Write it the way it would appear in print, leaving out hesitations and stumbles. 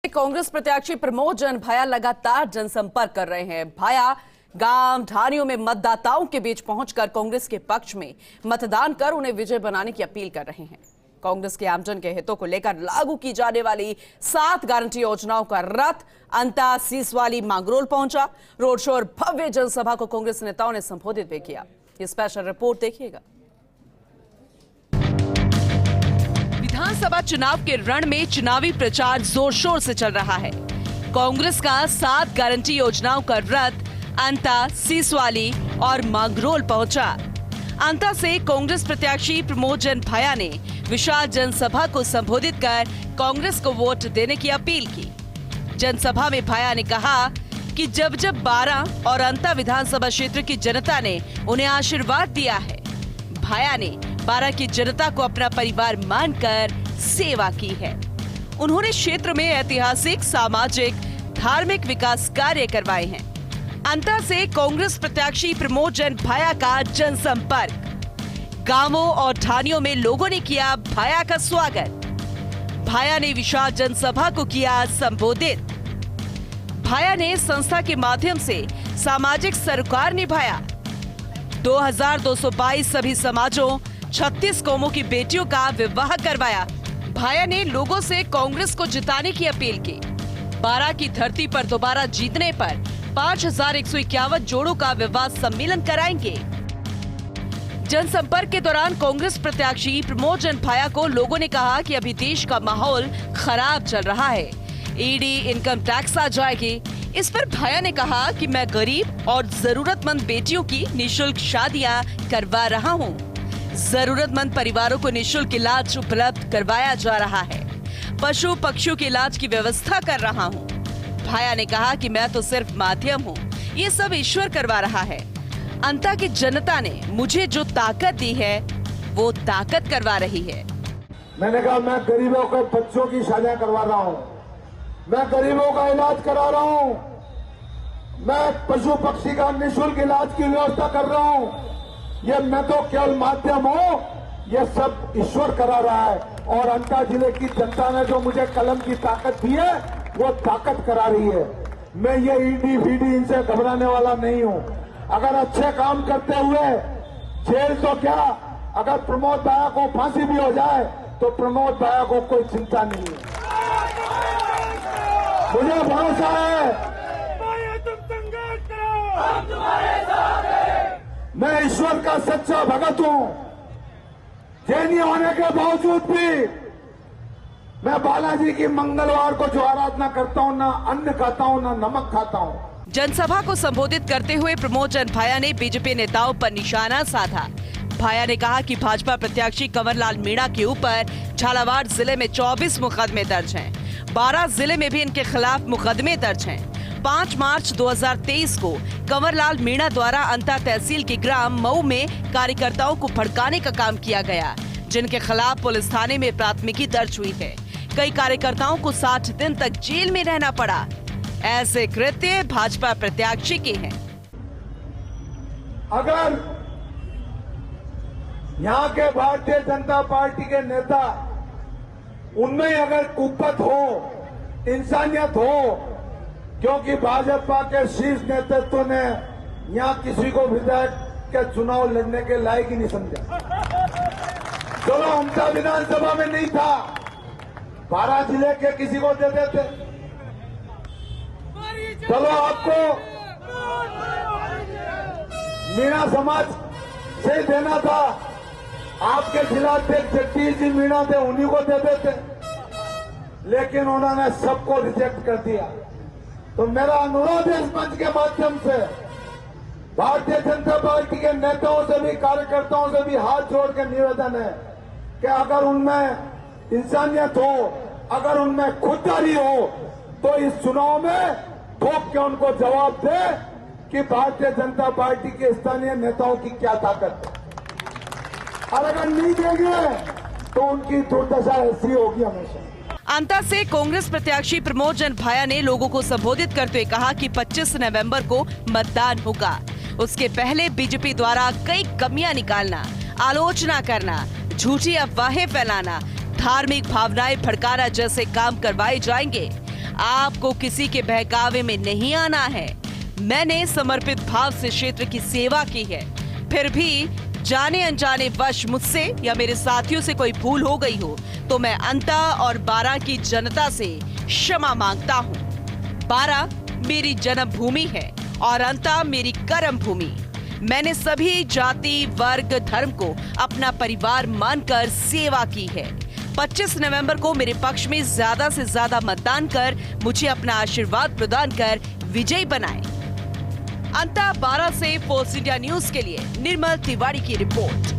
कांग्रेस प्रत्याशी प्रमोद जन भाया लगातार जनसंपर्क कर रहे हैं। भाया गांव ढानियों में मतदाताओं के बीच पहुंचकर कांग्रेस के पक्ष में मतदान कर उन्हें विजय बनाने की अपील कर रहे हैं। कांग्रेस के आमजन के हितों को लेकर लागू की जाने वाली 7 गारंटी योजनाओं का रथ अंता सीसवाली मांगरोल पहुंचा। रोड शो और भव्य जनसभा को कांग्रेस नेताओं ने संबोधित भी किया। ये स्पेशल रिपोर्ट देखिएगा। विधानसभा चुनाव के रण में चुनावी प्रचार जोर शोर से चल रहा है। कांग्रेस का 7 गारंटी योजनाओं का रथ अंता सीसवाली और मांगरोल पहुंचा। अंता से कांग्रेस प्रत्याशी प्रमोद जन भाया ने विशाल जनसभा को संबोधित कर कांग्रेस को वोट देने की अपील की। जनसभा में भाया ने कहा कि जब 12 और अंता विधानसभा क्षेत्र की जनता ने उन्हें आशीर्वाद दिया है। भाया ने 12 की जनता को अपना परिवार मानकर सेवा की है। उन्होंने क्षेत्र में ऐतिहासिक, सामाजिक, धार्मिक विकास कार्य करवाए हैं। अंता से कांग्रेस प्रत्याशी प्रमोद जन भाया का जनसंपर्क। गांवों और ढानियों में लोगों ने किया भाया का स्वागत। भाया ने विशाल जनसभा को किया संबोधित। भाया ने संस्था के माध्यम से सामाजिक सरोकार निभाया। 2222 सभी समाजों, 36 कौमों की बेटियों का विवाह करवाया। भाया ने लोगों से कांग्रेस को जिताने की अपील की। 12 की धरती पर दोबारा जीतने पर 5151 जोड़ों का विवाह सम्मेलन कराएंगे। जनसंपर्क के दौरान कांग्रेस प्रत्याशी प्रमोद जन भाया को लोगों ने कहा कि अभी देश का माहौल खराब चल रहा है, ईडी, इनकम टैक्स आ जाएगी। इस पर भाया ने कहा कि मैं गरीब और जरूरतमंद बेटियों की निशुल्क शादियां करवा रहा हूं। जरूरतमंद परिवारों को निशुल्क इलाज उपलब्ध करवाया जा रहा है। पशु पक्षियों के इलाज की व्यवस्था कर रहा हूं। भाया ने कहा कि मैं तो सिर्फ माध्यम हूं, ये सब ईश्वर करवा रहा है। अंता की जनता ने मुझे जो ताकत दी है वो ताकत करवा रही है। मैंने कहा मैं गरीबों के बच्चों की शादियां करवा रहा हूं, मैं गरीबों का इलाज करा रहा हूं, मैं पशु पक्षी का निःशुल्क इलाज की व्यवस्था कर रहा हूं। ये मैं तो केवल माध्यम हूं, ये सब ईश्वर करा रहा है। और अंता जिले की जनता ने जो मुझे कलम की ताकत दी है वो ताकत करा रही है। मैं ये ईडी फीडी इनसे घबराने वाला नहीं हूं। अगर अच्छे काम करते हुए जेल तो क्या, अगर प्रमोद भाया को फांसी भी हो जाए तो प्रमोद भाया को कोई चिंता नहीं है। मुझे भरोसा है, तुम संघर्ष करो, हम तुम्हारे साथ हैं। मैं ईश्वर का सच्चा भगत हूं। जैनी होने के बावजूद भी मैं बालाजी की मंगलवार को जो आराधना करता हूं, ना अन्न खाता हूं, ना नमक खाता हूं। जनसभा को संबोधित करते हुए प्रमोद जन भाया ने बीजेपी नेताओं पर निशाना साधा। भाया ने कहा कि भाजपा प्रत्याशी कंवरलाल मीणा के ऊपर झालावाड़ जिले में 24 मुकदमे दर्ज हैं। 12 जिले में भी इनके खिलाफ मुकदमे दर्ज हैं। 5 मार्च 2023 को कंवरलाल मीणा द्वारा अंता तहसील के ग्राम मऊ में कार्यकर्ताओं को भड़काने का काम किया गया, जिनके खिलाफ पुलिस थाने में प्राथमिकी दर्ज हुई है। कई कार्यकर्ताओं को 60 दिन तक जेल में रहना पड़ा। ऐसे कृत्य भाजपा प्रत्याशी के हैं। अगर यहाँ के भारतीय जनता पार्टी के नेता, उनमें अगर कुपत हो, इंसानियत हो, क्योंकि भाजपा के शीर्ष नेतृत्व ने यहाँ किसी को विधायक के चुनाव लड़ने के लायक ही नहीं समझा। चलो उनका विधानसभा में नहीं था, 12 जिले के किसी को दे देते। चलो आपको मीणा समाज से देना था, आपके जिलाध्यक्ष जगदीश जी मीणा थे, उन्हीं को दे देते, लेकिन उन्होंने सबको रिजेक्ट कर दिया। तो मेरा अनुरोध है इस मंच के माध्यम से भारतीय जनता पार्टी के नेताओं से भी, कार्यकर्ताओं से भी हाथ जोड़ के निवेदन है कि अगर उनमें इंसानियत हो, अगर उनमें खुददारी हो, तो इस चुनाव में ठोक के उनको जवाब दे कि भारतीय जनता पार्टी के स्थानीय नेताओं की क्या ताकत है। और अगर नहीं देंगे तो उनकी दुर्दशा ऐसी होगी हमेशा। अंता से कांग्रेस प्रत्याशी प्रमोद जन भाया ने लोगों को संबोधित करते हुए कहा कि 25 नवंबर को मतदान होगा। उसके पहले बीजेपी द्वारा कई कमियां निकालना, आलोचना करना, झूठी अफवाहें फैलाना, धार्मिक भावनाएं भड़काना जैसे काम करवाए जाएंगे। आपको किसी के बहकावे में नहीं आना है। मैंने समर्पित भाव से क्षेत्र की सेवा की है। फिर भी जाने अनजाने वश मुझसे या मेरे साथियों से कोई भूल हो गई हो तो मैं अंता और बारां की जनता से क्षमा मांगता हूँ। बारां मेरी जन्मभूमि है और अंता मेरी कर्म भूमि। मैंने सभी जाति, वर्ग, धर्म को अपना परिवार मानकर सेवा की है। 25 नवंबर को मेरे पक्ष में ज्यादा से ज्यादा मतदान कर मुझे अपना आशीर्वाद प्रदान कर विजयी बनाएं। अंता बारां से फोर्स इंडिया न्यूज के लिए निर्मल तिवारी की रिपोर्ट।